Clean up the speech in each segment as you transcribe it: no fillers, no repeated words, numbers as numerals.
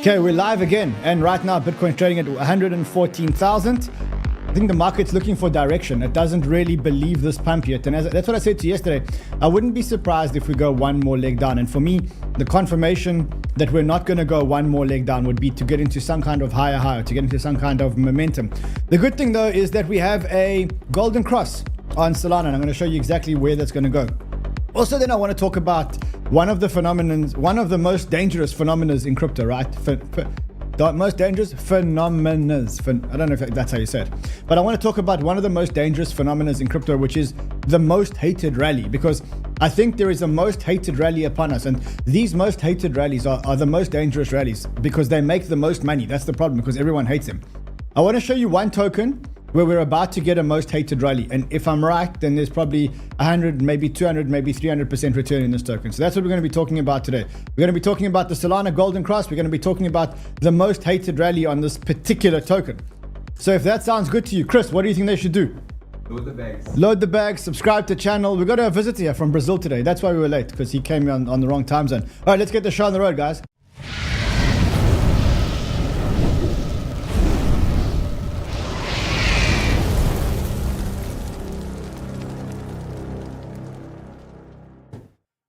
Okay, we're live again, and right now Bitcoin trading at 114,000. I think the market's looking for direction. It doesn't really believe this pump yet, and that's what I said to you yesterday. I wouldn't be surprised if we go one more leg down, and for me, the confirmation that we're not going to go one more leg down would be to get into some kind of higher high, to get into some kind of momentum. The good thing though is that we have a golden cross on Solana, and I'm going to show you exactly where that's going to go. Also, then I want to talk about one of the most dangerous phenomena in crypto, right? The most dangerous phenomena. I don't know if that's how you say it, but I want to talk about one of the most dangerous phenomena in crypto, which is the most hated rally, because I think there is a most hated rally upon us, and these most hated rallies are the most dangerous rallies because they make the most money. That's the problem, because everyone hates them. I want to show you one token where we're about to get a most hated rally, and if I'm right, then there's probably 100, maybe 200, maybe 300% return in this token. So that's what we're going to be talking about today. We're going to be talking about the Solana Golden Cross. We're going to be talking about the most hated rally on this particular token. So if that sounds good to you, Chris, what do you think they should do? Load the bags. Load the bags, subscribe to the channel. We've got a visitor here from Brazil today. That's why we were late, because he came on the wrong time zone. All right, let's get the show on the road, guys.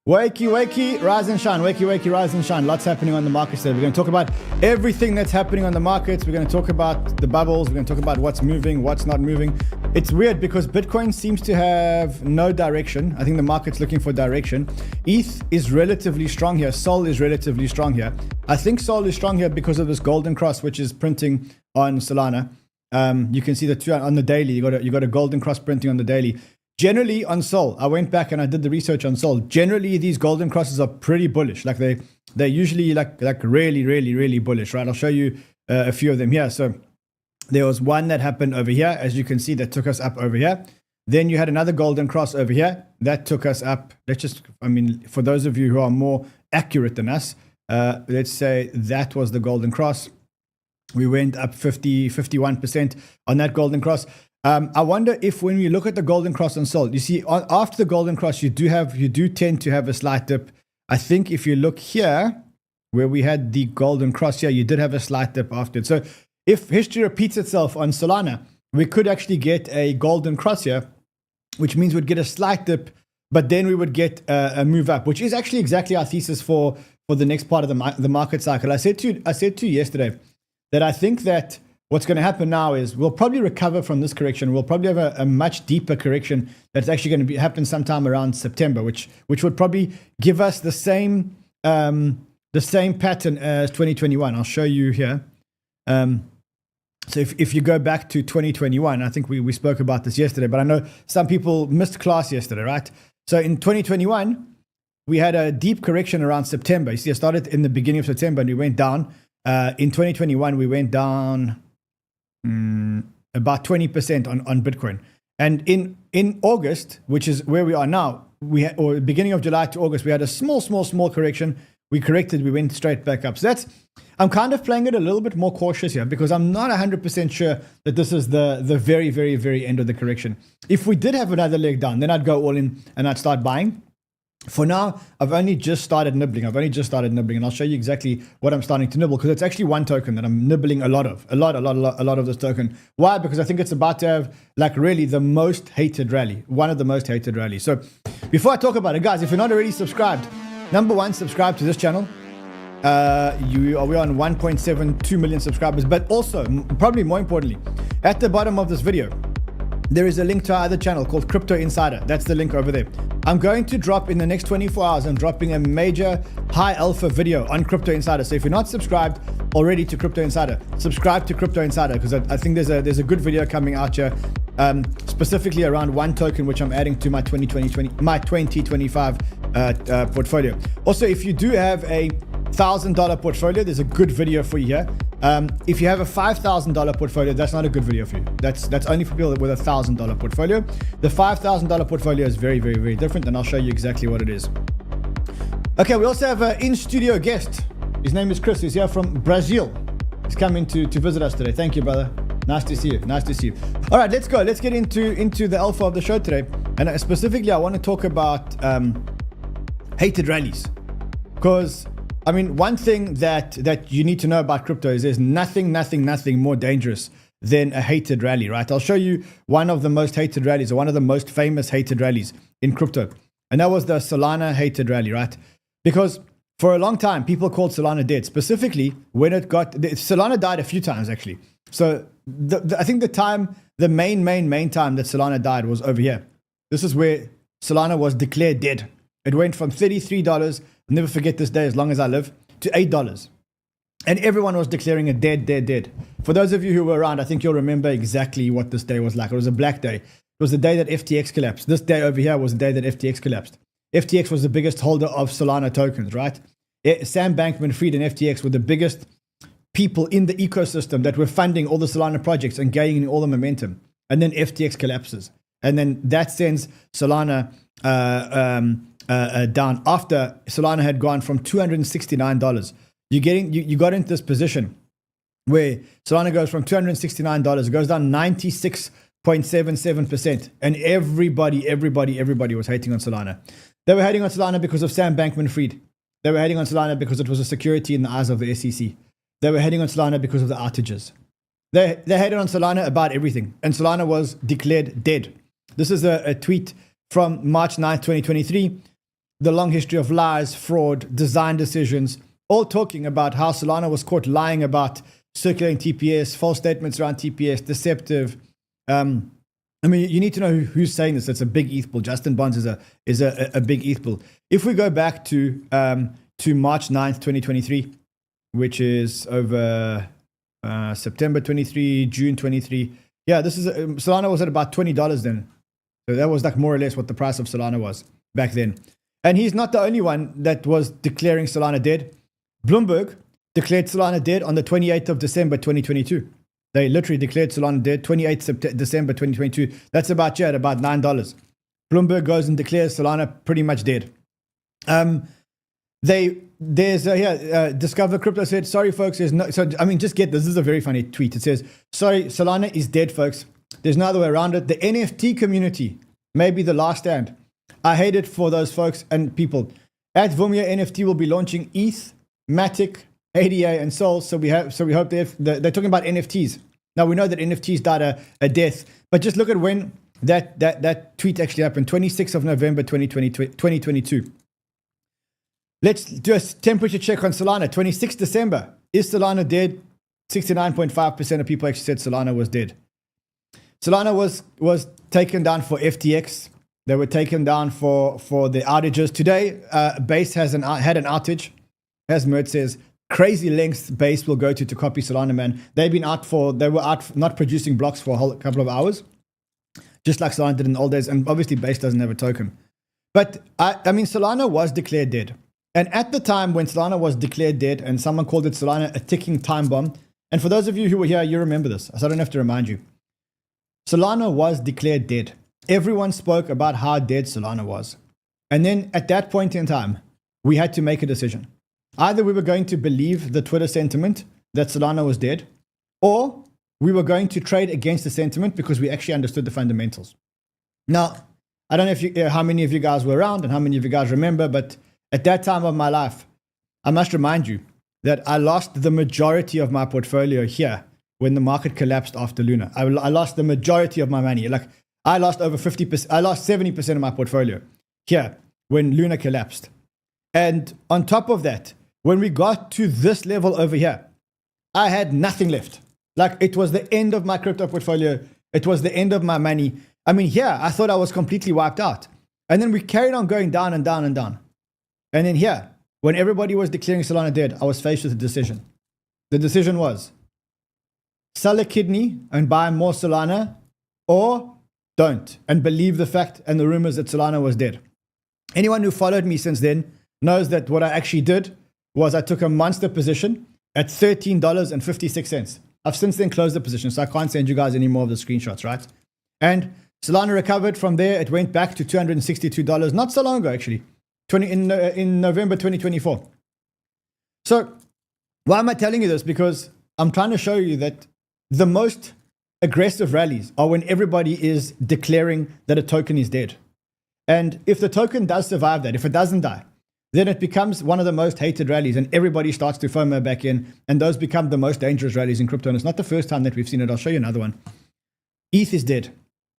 𝗥𝗍𝘀𝗶𝗴𝗍, rise and shine. 𝗥𝗍𝘀𝗶𝗴𝗍, rise and shine. Lots happening on the markets today. We're going to talk about everything that's happening on the markets. We're going to talk about the bubbles. We're going to talk about what's moving, what's not moving. It's weird because Bitcoin seems to have no direction. I think the market's looking for direction. ETH is relatively strong here. Sol is relatively strong here. I think Sol is strong here because of this golden cross, which is printing on Solana. You can see the two on the daily. You got a golden cross printing on the daily. Generally on Sol, I went back and I did the research on Sol. Generally, these golden crosses are pretty bullish. Like they're usually like really bullish, right? I'll show you a few of them here. So there was one that happened over here, as you can see, that took us up over here. Then you had another golden cross over here that took us up. For those of you who are more accurate than us, let's say that was the golden cross. We went up 51% on that golden cross. I wonder if when we look at the golden cross on Sol, you see after the golden cross, you do tend to have a slight dip. I think if you look here, where we had the golden cross here, you did have a slight dip after it. So if history repeats itself on Solana, we could actually get a golden cross here, which means we'd get a slight dip, but then we would get a move up, which is actually exactly our thesis for the next part of the market cycle. I said to you yesterday that I think that what's going to happen now is we'll probably recover from this correction. We'll probably have a much deeper correction that's actually going to happen sometime around September, which would probably give us the same pattern as 2021. I'll show you here. So if you go back to 2021, I think we spoke about this yesterday, but I know some people missed class yesterday, right? So in 2021, we had a deep correction around September. You see, it started in the beginning of September and we went down. In 2021, we went down about 20% on Bitcoin. And in August, which is where we are now, or beginning of July to August, we had a small correction. We corrected, we went straight back up. So I'm kind of playing it a little bit more cautious here because I'm not 100% sure that this is the very end of the correction. If we did have another leg down, then I'd go all in and I'd start buying. For now, I've only just started nibbling. And I'll show you exactly what I'm starting to nibble, because it's actually one token that I'm nibbling a lot of this token. Why? Because I think it's about to have really the most hated rally, one of the most hated rallies. So before I talk about it, guys, if you're not already subscribed, number one, subscribe to this channel. We're on 1.72 million subscribers, but also, probably more importantly, at the bottom of this video, there is a link to our other channel called Crypto Insider. That's the link over there. I'm going to drop in the next 24 hours, I'm dropping a major high alpha video on Crypto Insider. So if you're not subscribed already to Crypto Insider, subscribe to Crypto Insider, because I think there's a good video coming out here, specifically around one token, which I'm adding to my 2025 portfolio. Also, if you do have a $1,000 portfolio, there's a good video for you here. If you have a $5,000 portfolio, that's not a good video for you. That's only for people with a $1,000 portfolio. The $5,000 portfolio is very different, and I'll show you exactly what it is. Okay, we also have an in-studio guest. His name is Chris. He's here from Brazil. He's coming to visit us today. Thank you, brother. Nice to see you. All right, let's go. Let's get into the alpha of the show today. And specifically, I want to talk about hated rallies, because I mean, one thing that you need to know about crypto is there's nothing more dangerous than a hated rally, right? I'll show you one of the most hated rallies, or one of the most famous hated rallies in crypto. And that was the Solana hated rally, right? Because for a long time, people called Solana dead, specifically when Solana died a few times, actually. So I think the main time that Solana died was over here. This is where Solana was declared dead. It went from $33, I'll never forget this day as long as I live, to $8. And everyone was declaring it dead. For those of you who were around, I think you'll remember exactly what this day was like. It was a black day. It was the day that FTX collapsed. This day over here was the day that FTX collapsed. FTX was the biggest holder of Solana tokens, right? Sam Bankman-Fried and FTX were the biggest people in the ecosystem that were funding all the Solana projects and gaining all the momentum. And then FTX collapses. And then that sends Solana down. After Solana had gone from $269, you got into this position where Solana goes from $269, it goes down 96.77%. And everybody was hating on Solana. They were hating on Solana because of Sam Bankman-Fried. They were hating on Solana because it was a security in the eyes of the SEC. They were hating on Solana because of the outages. They hated on Solana about everything. And Solana was declared dead. This is a tweet from March 9th, 2023. The long history of lies, fraud, design decisions, all talking about how Solana was caught lying about circulating TPS, false statements around TPS, deceptive. I mean, you need to know who's saying this. It's a big 𝗕𝗍𝗄. Justin Bonds is a big 𝗕𝗍𝗄. If we go back to March 9th, 2023, which is over September 23, June 23. Yeah, this is Solana was at about $20 then. So that was like more or less what the price of Solana was back then. And he's not the only one that was declaring Solana dead. Bloomberg declared Solana dead on the 28th of December 2022. They literally declared Solana dead 28th December 2022. That's about $9. Bloomberg goes and declares Solana pretty much dead. Discover Crypto said, sorry folks, there's no, so I mean, just get this. This is a very funny tweet. It says, sorry, Solana is dead, folks. There's no other way around it. The NFT community may be the last stand. I hate it for those folks and people. At Vumia, NFT will be launching ETH, Matic, ADA, and Sol. So we hope they're talking about NFTs. Now we know that NFTs died a death, but just look at when that tweet actually happened, 26th of November 2022. Let's do a temperature check on Solana. 26th December. Is Solana dead? 69.5% of people actually said Solana was dead. Solana was taken down for FTX. They were taken down for the outages. Today, Base had an outage. As Mert says, crazy lengths Base will go to copy Solana, man. They were out not producing blocks for a whole couple of hours, just like Solana did in the old days. And obviously Base doesn't have a token. But I mean, Solana was declared dead. And at the time when Solana was declared dead, and someone called it Solana a ticking time bomb, and for those of you who were here, you remember this, so I don't have to remind you. Solana was declared dead. Everyone spoke about how dead Solana was. And then at that point in time, we had to make a decision. Either we were going to believe the Twitter sentiment that Solana was dead, or we were going to trade against the sentiment because we actually understood the fundamentals. Now, I don't know how many of you guys were around and how many of you guys remember, but at that time of my life, I must remind you that I lost the majority of my portfolio here when the market collapsed after Luna. I lost the majority of my money. Like I lost over 50%, I lost 70% of my portfolio here when Luna collapsed. And on top of that, when we got to this level over here, I had nothing left. Like it was the end of my crypto portfolio. It was the end of my money. I mean, here, I thought I was completely wiped out. And then we carried on going down and down and down. And then here, when everybody was declaring Solana dead, I was faced with a decision. The decision was, sell a kidney and buy more Solana, or don't, and believe the fact and the rumors that Solana was dead. Anyone who followed me since then knows that what I actually did was I took a monster position at $13.56. I've since then closed the position, so I can't send you guys any more of the screenshots, right? And Solana recovered from there. It went back to $262 not so long ago, actually. In November 2024. So why am I telling you this? Because I'm trying to show you that the most aggressive rallies are when everybody is declaring that a token is dead. And if the token does survive that, if it doesn't die, then it becomes one of the most hated rallies and everybody starts to FOMO back in, and those become the most dangerous rallies in crypto. And it's not the first time that we've seen it. I'll show you another one. ETH is dead.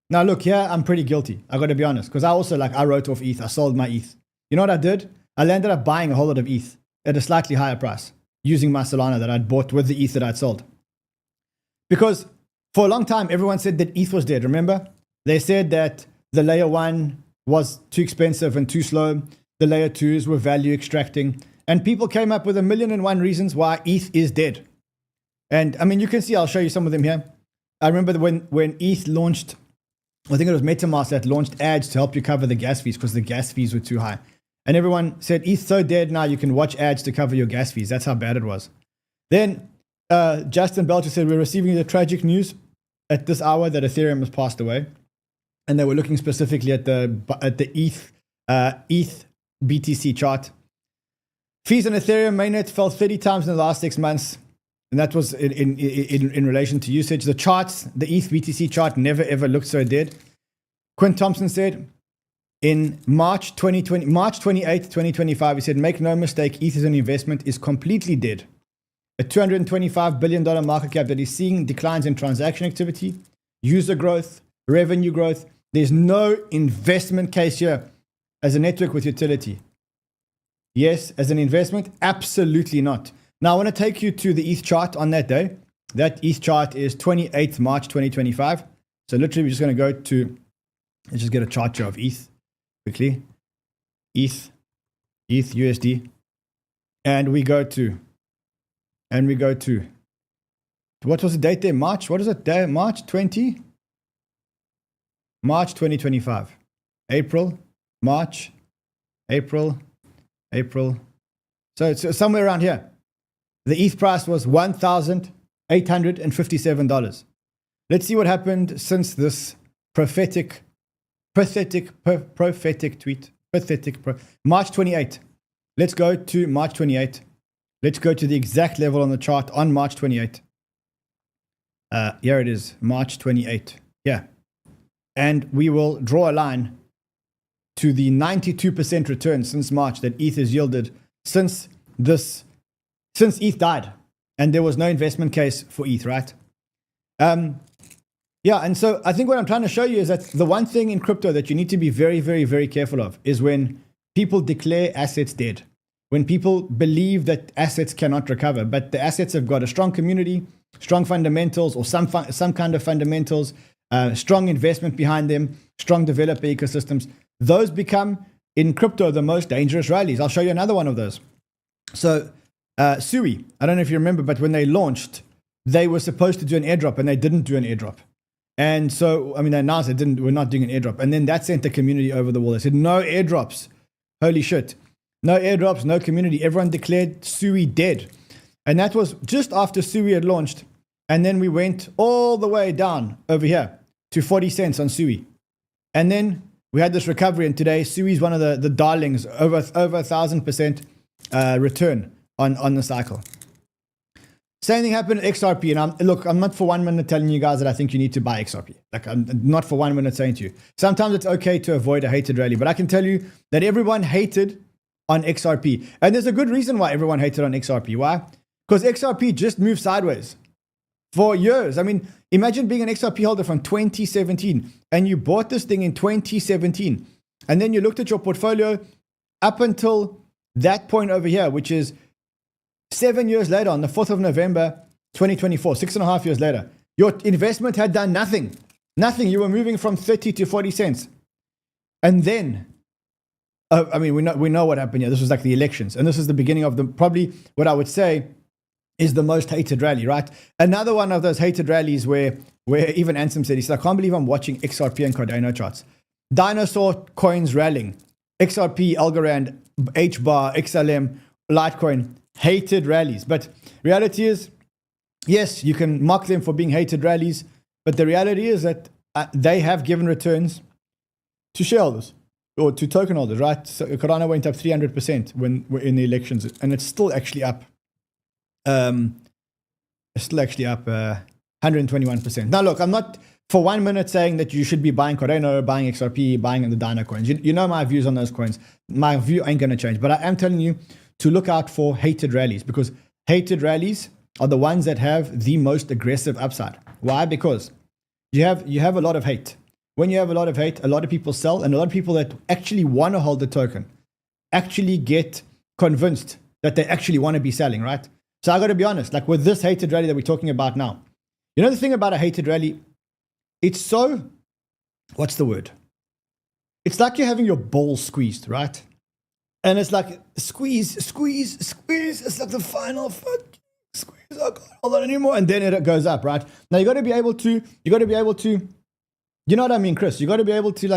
Now look, here I'm pretty guilty. I got to be honest, because I wrote off ETH. I sold my ETH. You know what I did? I landed up buying a whole lot of ETH at a slightly higher price using my Solana that I'd bought with the ETH that I'd sold. Because for a long time, everyone said that ETH was dead. Remember? They said that the layer 1 was too expensive and too slow. The layer 2s were value extracting. And people came up with 1,000,001 reasons why ETH is dead. And I mean, you can see, I'll show you some of them here. I remember when ETH launched, I think it was MetaMask that launched ads to help you cover the gas fees because the gas fees were too high. And everyone said, ETH's so dead now, you can watch ads to cover your gas fees. That's how bad it was. Then Justin Belcher said, we're receiving the tragic news at this hour that Ethereum has passed away. And they were looking specifically at the ETH BTC chart. Fees on Ethereum mainnet fell 30 times in the last 6 months. And that was in relation to usage. The charts, the ETH BTC chart never ever looked so dead. Quinn Thompson said in March 28, 2025, he said, make no mistake, ETH as an investment is completely dead. A $225 billion market cap that is seeing declines in transaction activity, user growth, revenue growth. There's no investment case here as a network with utility. Yes, as an investment, absolutely not. Now, I want to take you to the ETH chart on that day. That ETH chart is 28th March 2025. So literally, we're just going to go to, let's just get a chart here of ETH quickly. ETH USD. And we go to, what was the date there? March? What is it? March 2025. April, March, April. So it's somewhere around here. The ETH price was $1,857. Let's see what happened since this prophetic tweet. March 28. Let's go to March 28. Let's go to the exact level on the chart on March 28. Here it is, March 28. Yeah. And we will draw a line to the 92% return since March that ETH has yielded since ETH died. And there was no investment case for ETH, right? Yeah, and so I think what I'm trying to show you is that the one thing in crypto that you need to be very, very, very careful of is when people declare assets dead. When people believe that assets cannot recover, but the assets have got a strong community, strong fundamentals, or some kind of fundamentals, strong investment behind them, strong developer ecosystems. Those become, in crypto, the most dangerous rallies. I'll show you another one of those. So, 𝗬𝗍, I don't know if you remember, but when they launched, they were supposed to do an airdrop, and they didn't do an airdrop. And so, I mean, they announced we're not doing an airdrop. And then that sent the community over the wall. They said, no airdrops. Holy shit. No airdrops, no community. Everyone declared 𝗬𝗍 dead. And that was just after 𝗬𝗍 had launched. And then we went all the way down over here to 40 cents on 𝗬𝗍. And then we had this recovery. And today, 𝗬𝗍 is one of the darlings, over 1,000% return on the cycle. Same thing happened at XRP. And I'm not for 1 minute telling you guys that I think you need to buy XRP. Like, I'm not for 1 minute saying to you. Sometimes it's okay to avoid a hated rally. But I can tell you that everyone hated on XRP. And there's a good reason why everyone hated on XRP. Why? Because XRP just moved sideways for years. I mean, imagine being an XRP holder from 2017 and you bought this thing in 2017. And then you looked at your portfolio up until that point over here, which is 7 years later, on the 4th of November, 2024, 6.5 years later. Your investment had done nothing. Nothing. You were moving from 30 to 40 cents. And then, I mean, we know what happened here. This was like the elections. And this is the beginning of probably what I would say is the most hated rally, right? Another one of those hated rallies where even Ansem said, he said, I can't believe I'm watching XRP and Cardano charts. Dinosaur coins rallying. XRP, Algorand, 𝗥, XLM, Litecoin, hated rallies. But reality is, yes, you can mock them for being hated rallies, but the reality is that they have given returns to shareholders or to token holders, right? So Cardano went up 300% when in the elections, and it's still actually up. It's still actually up 121%. Now, look, I'm not for 1 minute saying that you should be buying Cardano, buying XRP, buying the Dino coins. You know my views on those coins. My view ain't going to change. But I am telling you to look out for hated rallies, because hated rallies are the ones that have the most aggressive upside. Why? Because you have a lot of hate. When you have a lot of hate, a lot of people sell, and a lot of people that actually want to hold the token actually get convinced that they actually want to be selling, right? So I got to be honest, like with this hated rally that we're talking about now, you know the thing about a hated rally, it's so, what's the word? It's like you're having your balls squeezed, right? And it's like squeeze, squeeze, squeeze. It's like the final foot squeeze. I can't hold on anymore. And then it goes up, right? Now you got to be able to, you know what I mean, Chris? You got to be able to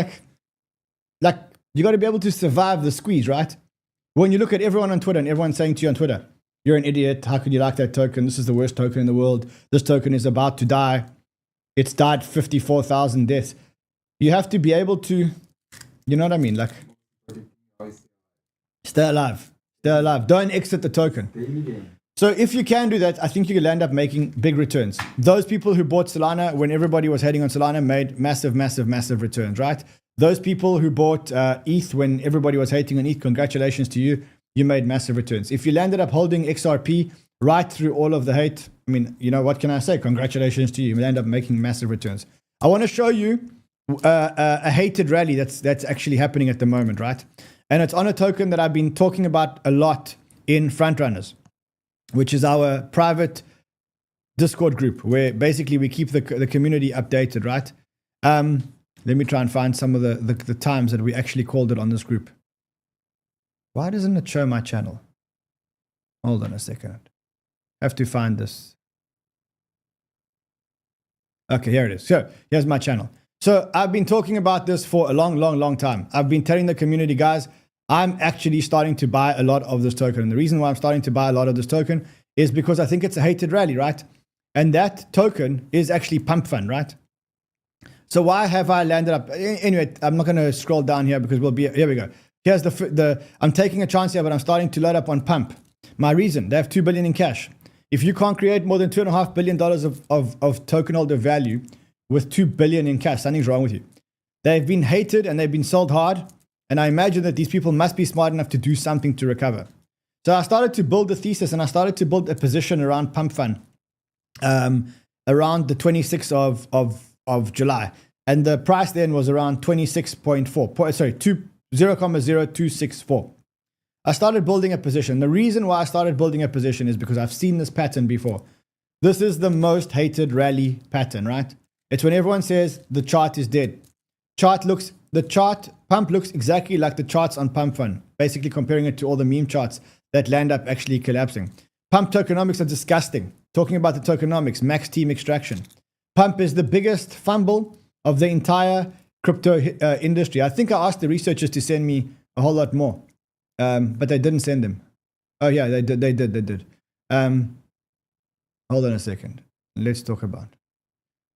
you got to be able to survive the squeeze, right? When you look at everyone on Twitter and everyone's saying to you on Twitter, you're an idiot. How could you like that token? This is the worst token in the world. This token is about to die. It's died 54,000 deaths. You have to be able to, you know what I mean? Like, stay alive. Stay alive. Don't exit the token. So if you can do that, I think you will end up making big returns. Those people who bought Solana when everybody was hating on Solana made massive, massive, massive returns, right? Those people who bought ETH when everybody was hating on ETH, congratulations to you. You made massive returns. If you landed up holding XRP right through all of the hate, I mean, you know, what can I say? Congratulations to you. You end up making massive returns. I want to show you a hated rally that's actually happening at the moment, right? And it's on a token that I've been talking about a lot in Frontrunners, which is our private Discord group where basically we keep the community updated, right? Let me try and find some of the times that we actually called it on this group. Why doesn't it show my channel? Hold on a second. I have to find this. Okay, here it is. So here's my channel. So I've been talking about this for a long, long, long time. I've been telling the community, guys, I'm actually starting to buy a lot of this token. And the reason why I'm starting to buy a lot of this token is because I think it's a hated rally, right? And that token is actually Pump.Fun, right? So why have I landed up? Anyway, I'm not going to scroll down here because we'll be, here we go. Here's I'm taking a chance here, but I'm starting to load up on Pump. My reason, they have $2 billion in cash. If you can't create more than $2.5 billion of token holder value with $2 billion in cash, something's wrong with you. They've been hated and they've been sold hard. And I imagine that these people must be smart enough to do something to recover. So I started to build a thesis and I started to build a position around Pump.Fun around the 26th of July. And the price then was around 26.4, sorry, 0.0264. I started building a position. The reason why I started building a position is because I've seen this pattern before. This is the most hated rally pattern, right? It's when everyone says the chart is dead. Pump looks exactly like the charts on Pump.Fun, basically comparing it to all the meme charts that land up actually collapsing. Pump tokenomics are disgusting. Talking about the tokenomics, max team extraction. Pump is the biggest fumble of the entire crypto industry. I think I asked the researchers to send me a whole lot more, but they didn't send them. Oh yeah, they did. Hold on a second. Let's talk about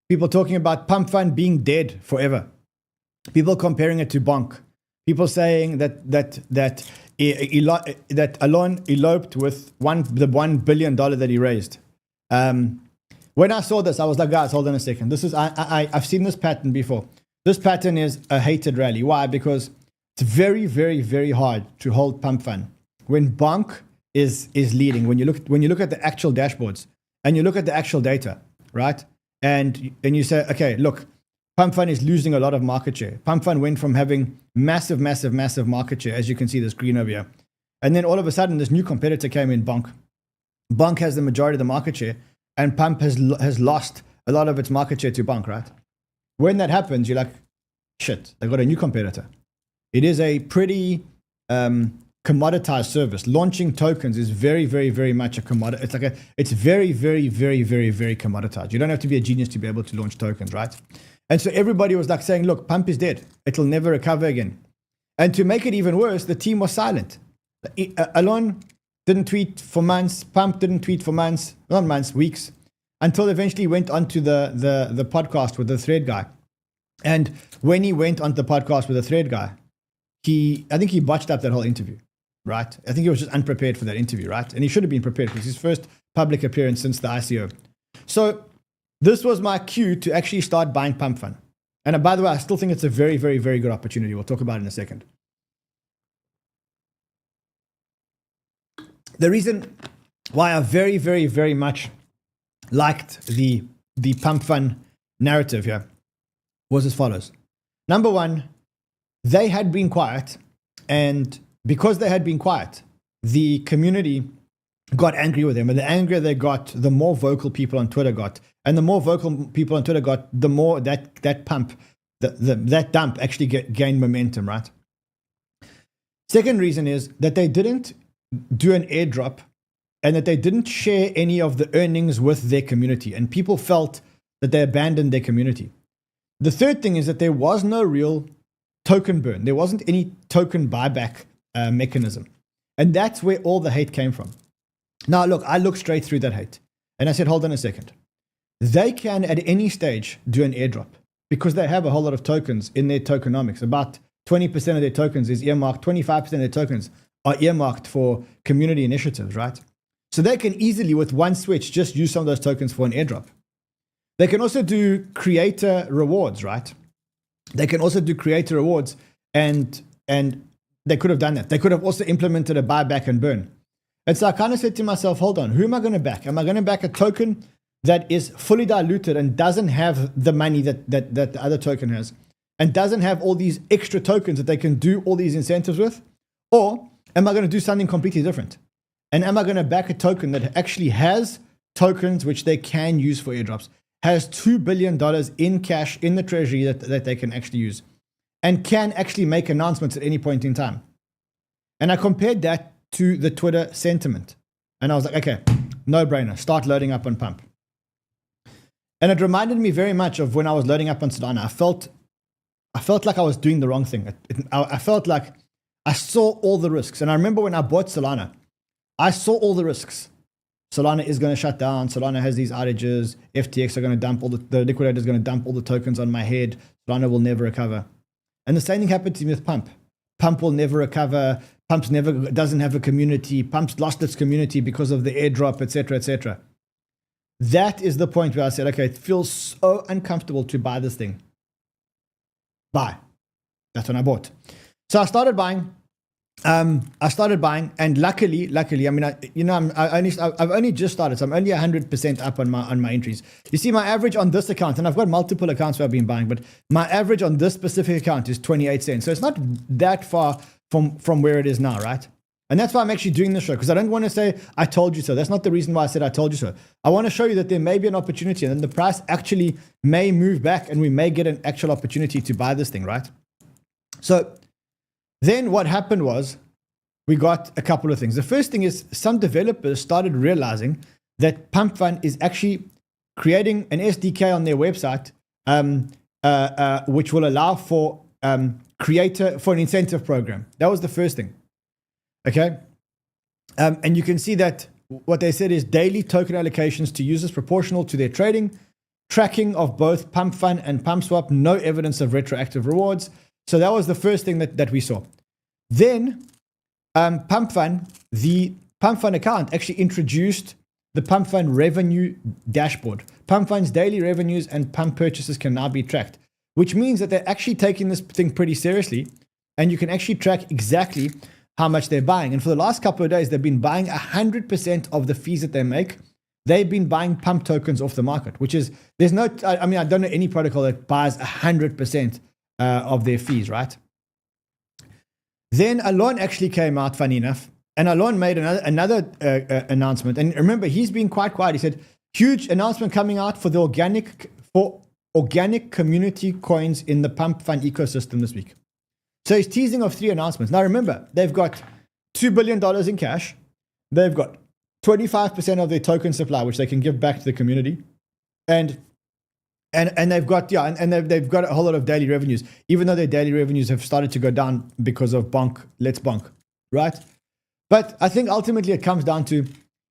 people talking about Pump.Fun being dead forever. People comparing it to Bonk. People saying that Elon eloped with the $1 billion that he raised. When I saw this, I was like, guys, hold on a second. I've seen this pattern before. This pattern is a hated rally. Why? Because it's very, very, very hard to hold Pump.Fun when Bonk is leading. When you look at the actual dashboards and you look at the actual data, right? And you say, okay, look, Pump.Fun is losing a lot of market share. Pump.Fun went from having massive, massive, massive market share, as you can see this green over here. And then all of a sudden, this new competitor came in, Bonk. Bonk has the majority of the market share, and Pump has lost a lot of its market share to Bonk, right? When that happens, you're like, shit, they've got a new competitor. It is a pretty commoditized service. Launching tokens is very, very, very much a commodity. It's very, very, very, very, very commoditized. You don't have to be a genius to be able to launch tokens, right? And so everybody was like saying, look, Pump is dead. It'll never recover again. And to make it even worse, the team was silent. Elon didn't tweet for months. Pump didn't tweet for months, not months, weeks, until eventually he went onto the podcast with the thread guy. And when he went onto the podcast with the thread guy, I think he botched up that whole interview, right? I think he was just unprepared for that interview, right? And he should have been prepared because his first public appearance since the ICO. So this was my cue to actually start buying Pump.Fun. And by the way, I still think it's a very, very, very good opportunity. We'll talk about it in a second. The reason why I very, very, very much liked the Pump.Fun narrative here was as follows. Number one, they had been quiet, and because they had been quiet, the community got angry with them, and the angrier they got, the more vocal people on Twitter got, and the more vocal people on Twitter got, the more that dump actually gained momentum, right? Second reason is that they didn't do an airdrop, and that they didn't share any of the earnings with their community, and people felt that they abandoned their community. The third thing is that there was no real token burn. There wasn't any token buyback mechanism. And that's where all the hate came from. Now, look, I looked straight through that hate. And I said, hold on a second. They can, at any stage, do an airdrop because they have a whole lot of tokens in their tokenomics. About 20% of their tokens is earmarked, 25% of their tokens are earmarked for community initiatives, right? So they can easily, with one switch, just use some of those tokens for an airdrop. They can also do creator rewards, right? They can also do creator rewards, and they could have done that. They could have also implemented a buyback and burn. And so I kind of said to myself, hold on, who am I going to back? Am I going to back a token that is fully diluted and doesn't have the money that the other token has, and doesn't have all these extra tokens that they can do all these incentives with? Or am I going to do something completely different? And am I going to back a token that actually has tokens which they can use for airdrops, has $2 billion in cash in the treasury that they can actually use, and can actually make announcements at any point in time? And I compared that to the Twitter sentiment. And I was like, okay, no brainer, start loading up on Pump. And it reminded me very much of when I was loading up on Solana. I felt like I was doing the wrong thing. I felt like I saw all the risks. And I remember when I bought Solana, I saw all the risks. Solana is going to shut down. Solana has these outages. FTX are going to dump the liquidator is going to dump all the tokens on my head. Solana will never recover. And the same thing happened to me with Pump. Pump will never recover. Pump doesn't have a community. Pump's lost its community because of the airdrop, etc., etc. That is the point where I said, okay, it feels so uncomfortable to buy this thing. Buy. That's when I bought. So I started buying. And luckily, I mean, I've only just started, so I'm only 100% up on my entries. You see, my average on this account, and I've got multiple accounts where I've been buying, but my average on this specific account is 28 cents. So it's not that far from where it is now, right? And that's why I'm actually doing this show, because I don't want to say I told you so. That's not the reason why I said I told you so. I want to show you that there may be an opportunity, and then the price actually may move back, and we may get an actual opportunity to buy this thing, right? So then what happened was we got a couple of things. The first thing is some developers started realizing that Pump.Fun is actually creating an SDK on their website, which will allow for an incentive program. That was the first thing. Okay. And you can see that what they said is daily token allocations to users proportional to their trading, tracking of both Pump.Fun and PumpSwap, no evidence of retroactive rewards. So that was the first thing that we saw. Then Pump.Fun, the Pump.Fun account actually introduced the Pump.Fun revenue dashboard. Pump.Fun's daily revenues and pump purchases can now be tracked, which means that they're actually taking this thing pretty seriously, and you can actually track exactly how much they're buying. And for the last couple of days, they've been buying 100% of the fees that they make. They've been buying pump tokens off the market, which is, I don't know any protocol that buys 100% of their fees, right? Then Alon actually came out, funny enough, and Alon made another announcement. And remember, he's been quite quiet. He said, huge announcement coming out for organic community coins in the Pump.Fun ecosystem this week. So he's teasing of 3 announcements. Now remember, they've got $2 billion in cash. They've got 25% of their token supply, which they can give back to the community. And they've got they've got a whole lot of daily revenues, even though their daily revenues have started to go down because of let's bonk, right? But I think ultimately it comes down to,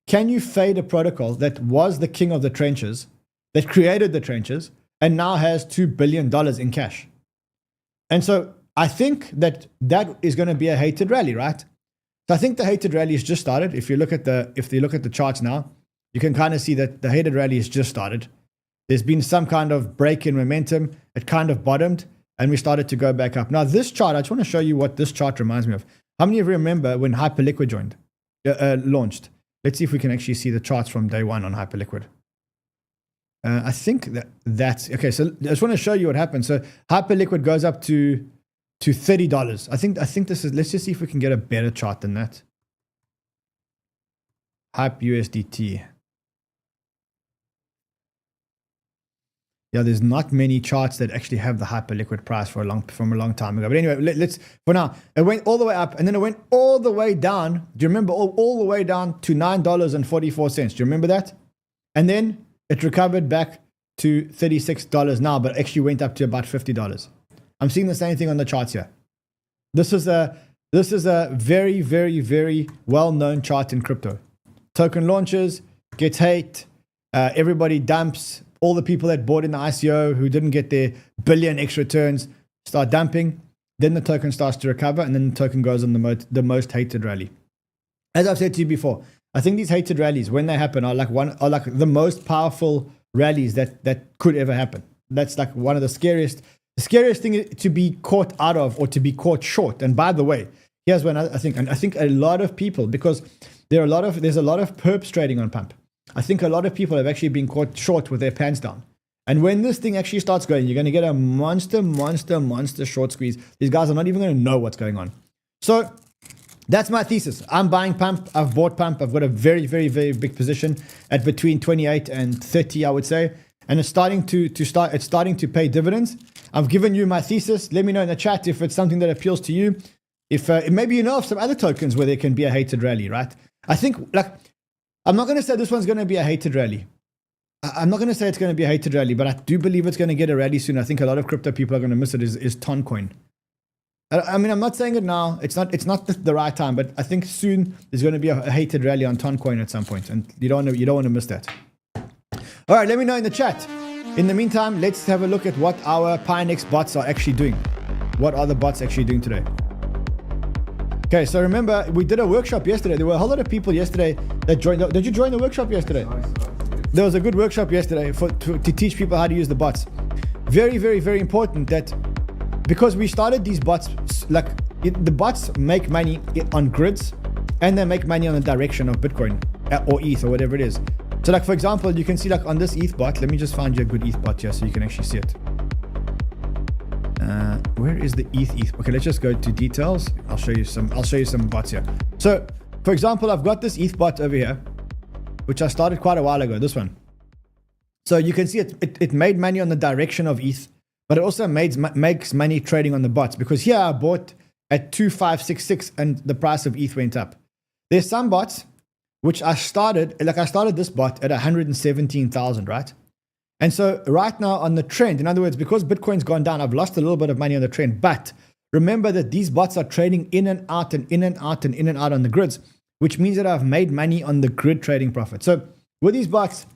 can you fade a protocol that was the king of the trenches, that created the trenches, and now has $2 billion in cash? And so I think that is going to be a hated rally, right? So I think the hated rally has just started. If you look at the charts now, you can kind of see that the hated rally has just started. There's been some kind of break in momentum. It kind of bottomed and we started to go back up. Now this chart, I just want to show you what this chart reminds me of. How many of you remember when Hyperliquid launched? Let's see if we can actually see the charts from day one on Hyperliquid. I think that's okay. So I just want to show you what happened. So Hyperliquid goes up to $30. I think this is, let's just see if we can get a better chart than that. Hype USDT. Yeah, there's not many charts that actually have the Hyperliquid price from a long time ago. But anyway, let's for now. It went all the way up and then it went all the way down. Do you remember all the way down to $9.44? Do you remember that? And then it recovered back to $36 now, but actually went up to about $50. I'm seeing the same thing on the charts here. This is a very, very, very well-known chart in crypto. Token launches, gets hate, everybody dumps. All the people that bought in the ICO who didn't get their billion extra returns start dumping. Then the token starts to recover, and then the token goes on the most hated rally. As I've said to you before, I think these hated rallies, when they happen, are like the most powerful rallies that could ever happen. That's like one of the scariest thing to be caught out of or to be caught short. And by the way, here's when I think a lot of people, because there's a lot of perps trading on Pump. I think a lot of people have actually been caught short with their pants down. And when this thing actually starts going, you're going to get a monster short squeeze. These guys are not even going to know what's going on. So that's my thesis. I'm buying Pump. I've bought Pump. I've got a very, very, very big position at between 28 and 30, I would say. And it's starting to pay dividends. I've given you my thesis. Let me know in the chat if it's something that appeals to you. If maybe you know of some other tokens where there can be a hated rally, right? I think, like, I'm not going to say this one's going to be a hated rally. I'm not going to say it's going to be a hated rally, but I do believe it's going to get a rally soon. I think a lot of crypto people are going to miss it. Is Toncoin. I mean, I'm not saying it now. It's not the right time, but I think soon there's going to be a hated rally on Toncoin at some point, and you don't want to miss that. All right, let me know in the chat. In the meantime, let's have a look at what our Pionex bots are actually doing. What are the bots actually doing today? Okay, so remember, we did a workshop yesterday. There were a whole lot of people yesterday that joined. Did you join the workshop yesterday? There was a good workshop yesterday to teach people how to use the bots. Very, very, very important that, because we started these bots, the bots make money on grids and they make money on the direction of Bitcoin or ETH or whatever it is. So like, for example, you can see like on this ETH bot, let me just find you a good ETH bot here so you can actually see it. Where is the ETH? Okay, let's just go to details. I'll show you some bots here. So for example, I've got this ETH bot over here, which I started quite a while ago, this one. So you can see it made money on the direction of ETH, but it also makes money trading on the bots, because here I bought at 2,566 and the price of ETH went up. There's some bots which I started this bot at 117,000, right? And so right now on the trend, in other words, because Bitcoin's gone down, I've lost a little bit of money on the trend. But remember that these bots are trading in and out and in and out and in and out on the grids, which means that I've made money on the grid trading profit. So with these bots,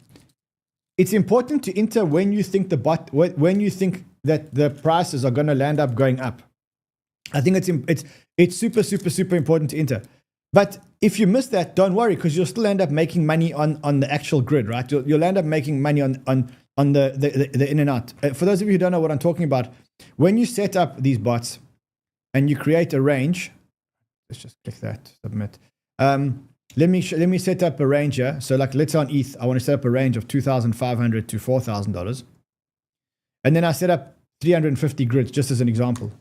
it's important to enter when you think when you think that the prices are going to land up going up. I think it's super, super, super important to enter. But if you miss that, don't worry, because you'll still end up making money on the actual grid, right? You'll end up making money on the in and out. For those of you who don't know what I'm talking about, when you set up these bots and you create a range, let's just click that, submit. Let me set up a range here. So like, let's say on ETH, I want to set up a range of $2,500 to $4,000. And then I set up 350 grids, just as an example.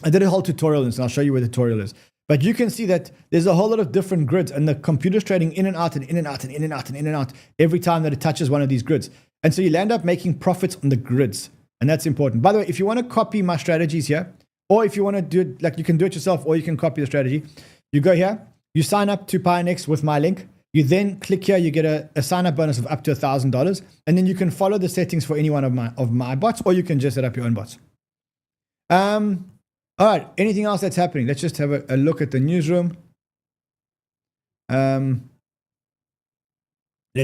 I did a whole tutorial, and I'll show you where the tutorial is. But you can see that there's a whole lot of different grids, and the computer's trading in and out and in and out and in and out and in and out every time that it touches one of these grids. And so you'll end up making profits on the grids. And that's important. By the way, if you want to copy my strategies here, or if you want to do it, like, you can do it yourself, or you can copy the strategy. You go here, you sign up to Pionex with my link. You then click here, you get a sign-up bonus of up to $1,000. And then you can follow the settings for any one of my bots, or you can just set up your own bots. All right, anything else that's happening? Let's just have a look at the newsroom. Let's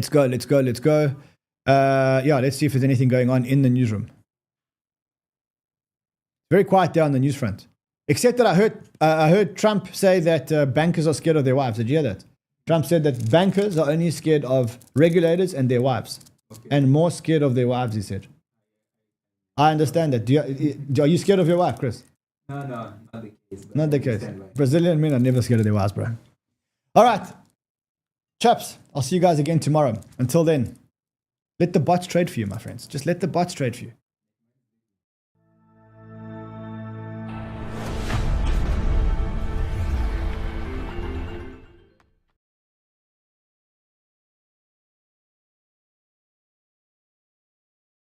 go. Yeah, let's see if there's anything going on in the newsroom. Very quiet there on the news front. Except that I heard Trump say that bankers are scared of their wives. Did you hear that? Trump said that bankers are only scared of regulators and their wives. and more scared of their wives, he said. I understand that. Are you scared of your wife, Chris? No, not the case. Not the case. Brazilian men are never scared of their wives, bro. All right. Chaps, I'll see you guys again tomorrow. Until then, let the bots trade for you, my friends. Just let the bots trade for you.